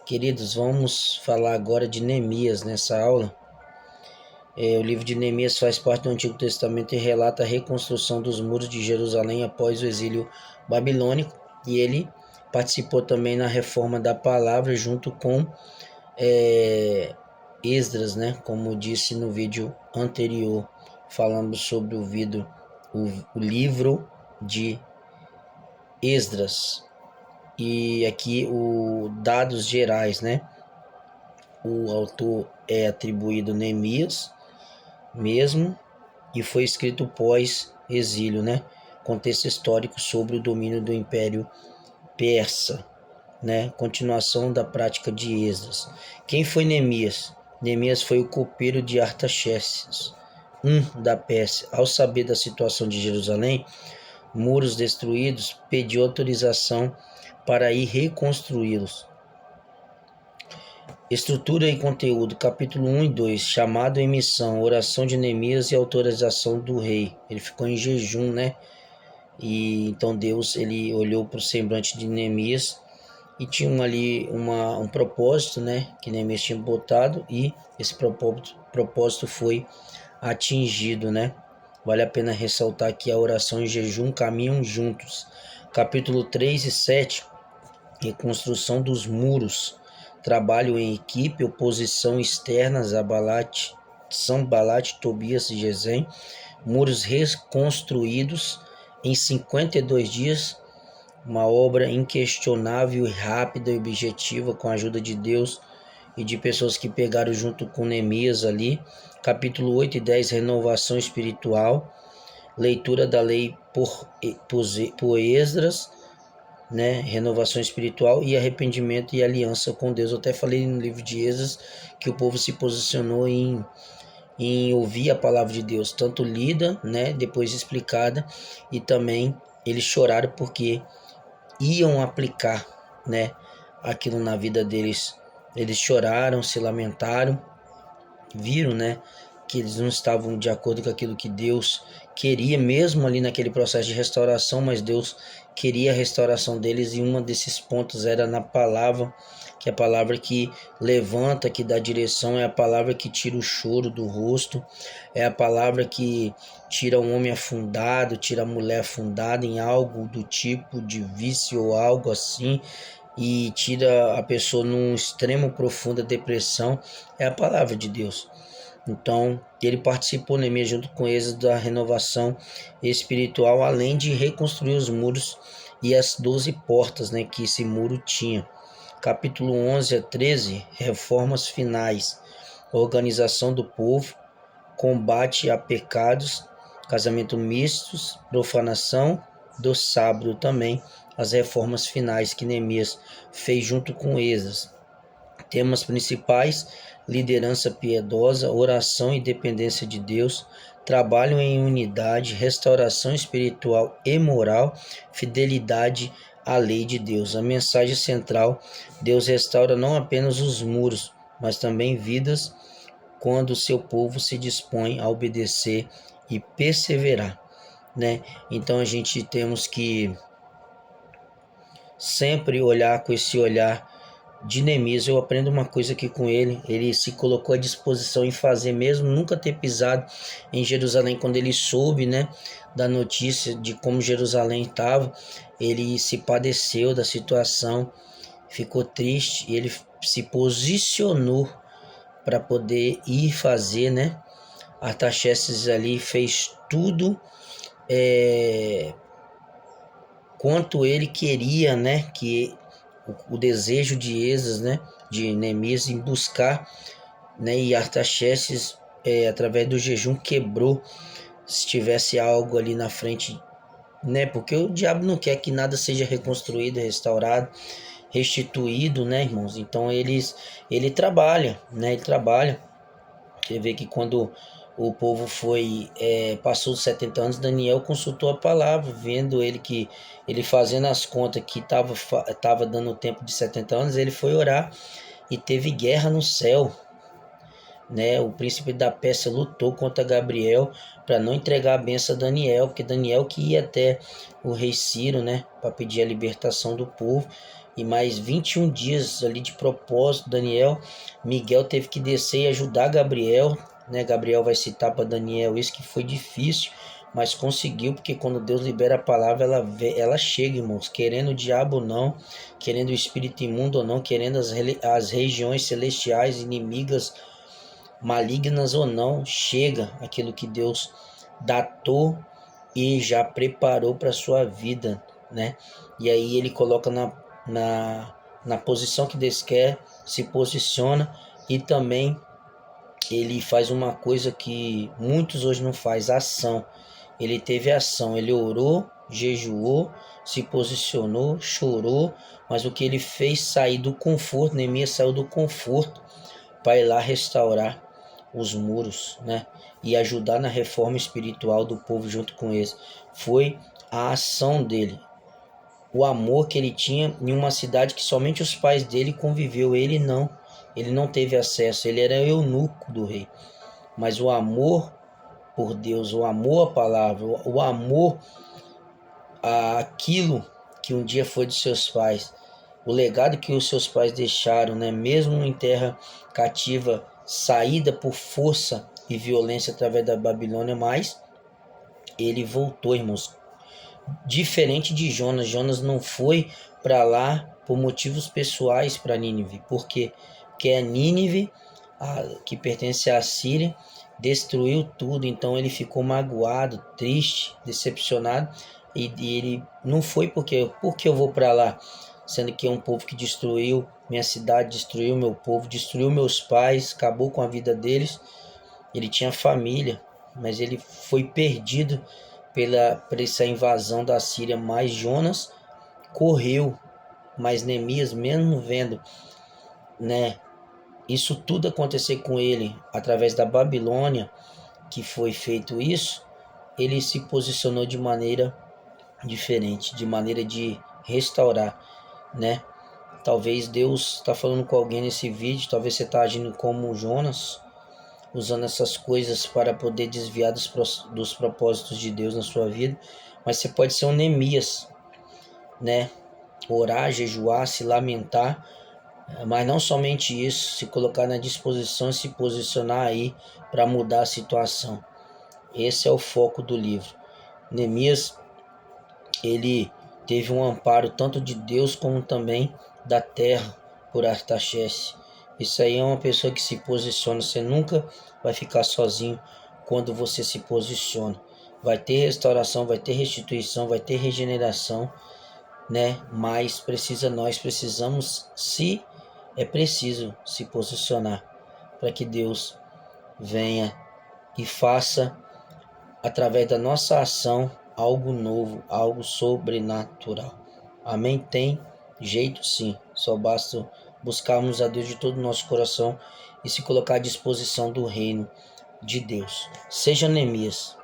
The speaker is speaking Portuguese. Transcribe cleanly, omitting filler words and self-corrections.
Queridos, vamos falar agora de Neemias nessa aula. O livro de Neemias faz parte do Antigo Testamento e relata a reconstrução dos muros de Jerusalém após o exílio babilônico, e ele participou também na reforma da palavra junto com Esdras, né? Como disse no vídeo anterior, falamos sobre o livro de Esdras. E aqui o dados gerais, né? O autor é atribuído Neemias mesmo e foi escrito pós-exílio, né? Contexto histórico sobre o domínio do Império Persa, né? Continuação da prática de Esdras. Quem foi Neemias? Neemias foi o copeiro de Artaxerxes da Pérsia. Ao saber da situação de Jerusalém, muros destruídos, pediu autorização para ir reconstruí-los. Estrutura e conteúdo, capítulo 1 e 2, chamado em missão, oração de Neemias e autorização do rei. Ele ficou em jejum, né? E então Deus, ele olhou para o semblante de Neemias e tinha um propósito, né? Que Neemias tinha botado e esse propósito foi atingido, né? Vale a pena ressaltar que a oração e jejum caminham juntos. Capítulo 3 e 7, reconstrução dos muros. Trabalho em equipe, oposição externa, Sanbalat, Tobias e Gesem, muros reconstruídos em 52 dias, uma obra inquestionável, rápida e objetiva, com a ajuda de Deus e de pessoas que pegaram junto com Neemias ali. Capítulo 8 e 10, renovação espiritual, leitura da lei por Esdras, né, renovação espiritual e arrependimento e aliança com Deus. Eu até falei no livro de Esdras que o povo se posicionou em ouvir a palavra de Deus, tanto lida, né, depois explicada, e também eles choraram porque iam aplicar, né, aquilo na vida deles. Eles choraram, se lamentaram, viram, né, que eles não estavam de acordo com aquilo que Deus queria, mesmo ali naquele processo de restauração, mas Deus queria a restauração deles, e um desses pontos era na palavra, que é a palavra que levanta, que dá direção, é a palavra que tira o choro do rosto, é a palavra que tira o homem afundado, tira a mulher afundada em algo do tipo de vício ou algo assim, e tira a pessoa num extremo profunda depressão, é a palavra de Deus. Então, ele participou, Neemias, junto com eles, da renovação espiritual, além de reconstruir os muros e as 12 portas, né, que esse muro tinha. Capítulo 11 a 13, reformas finais, organização do povo, combate a pecados, casamento mistos, profanação do sábado também, as reformas finais que Neemias fez junto com Esdras. Temas principais: liderança piedosa, oração e dependência de Deus, trabalho em unidade, restauração espiritual e moral, fidelidade à lei de Deus. A mensagem central: Deus restaura não apenas os muros, mas também vidas, quando o seu povo se dispõe a obedecer e perseverar, né? Então a gente temos que sempre olhar com esse olhar de Neemias. Eu aprendo uma coisa aqui com ele: ele se colocou à disposição em fazer, mesmo nunca ter pisado em Jerusalém. Quando ele soube, né, da notícia de como Jerusalém estava, ele se padeceu da situação, ficou triste, e ele se posicionou para poder ir fazer, né? Artaxerxes ali fez tudo quanto ele queria, né, que o desejo de Esdras, né, de Neemias em buscar, né, e Artaxerxes, através do jejum, quebrou, se tivesse algo ali na frente, né, porque o diabo não quer que nada seja reconstruído, restaurado, restituído, né, irmãos? Então ele trabalha, né, ele trabalha. Você vê que quando o povo passou os 70 anos, Daniel consultou a palavra, vendo ele fazendo as contas que tava dando o tempo de 70 anos, ele foi orar e teve guerra no céu, né? O príncipe da Pérsia lutou contra Gabriel para não entregar a benção a Daniel, porque Daniel que ia até o rei Ciro, né, para pedir a libertação do povo, e mais 21 dias ali de propósito. Miguel teve que descer e ajudar Gabriel, né? Gabriel vai citar para Daniel isso, que foi difícil, mas conseguiu, porque quando Deus libera a palavra, ela chega, irmãos, querendo o diabo ou não, querendo o espírito imundo ou não, querendo as regiões celestiais inimigas, malignas ou não, chega aquilo que Deus datou e já preparou para sua vida, né? E aí ele coloca na posição que Deus quer, se posiciona, e também ele faz uma coisa que muitos hoje não faz, ação. Ele teve ação, ele orou, jejuou, se posicionou, chorou, mas o que ele fez, sair do conforto, Neemias saiu do conforto para ir lá restaurar os muros, né? E ajudar na reforma espiritual do povo junto com eles. Foi a ação dele, o amor que ele tinha em uma cidade que somente os pais dele conviveu, ele não. Ele não teve acesso, ele era eunuco do rei. Mas o amor por Deus, o amor à palavra, o amor àquilo que um dia foi de seus pais, o legado que os seus pais deixaram, né? Mesmo em terra cativa, saída por força e violência através da Babilônia, mas ele voltou, irmãos. Diferente de Jonas, Jonas não foi para lá por motivos pessoais para Nínive, porque é Nínive, que pertence à Síria, destruiu tudo, então ele ficou magoado, triste, decepcionado, e ele não foi porque eu vou para lá, sendo que é um povo que destruiu minha cidade, destruiu meu povo, destruiu meus pais, acabou com a vida deles. Ele tinha família, mas ele foi perdido por essa invasão da Síria. Mas Jonas correu, mas Neemias, mesmo vendo, né, isso tudo acontecer com ele através da Babilônia, que foi feito isso, ele se posicionou de maneira diferente, de maneira de restaurar, né? Talvez Deus está falando com alguém nesse vídeo, talvez você está agindo como Jonas, usando essas coisas para poder desviar dos propósitos de Deus na sua vida, mas você pode ser um Neemias, né? Orar, jejuar, se lamentar, mas não somente isso, se colocar na disposição e se posicionar aí para mudar a situação. Esse é o foco do livro. Neemias, ele teve um amparo tanto de Deus como também da terra por Artaxerxes. Isso aí é uma pessoa que se posiciona. Você nunca vai ficar sozinho quando você se posiciona. Vai ter restauração, vai ter restituição, vai ter regeneração, né? Mas nós precisamos, se é preciso, se posicionar para que Deus venha e faça através da nossa ação algo novo, algo sobrenatural. Amém? Tem jeito sim, só basta buscarmos a Deus de todo o nosso coração e se colocar à disposição do reino de Deus. Seja Neemias.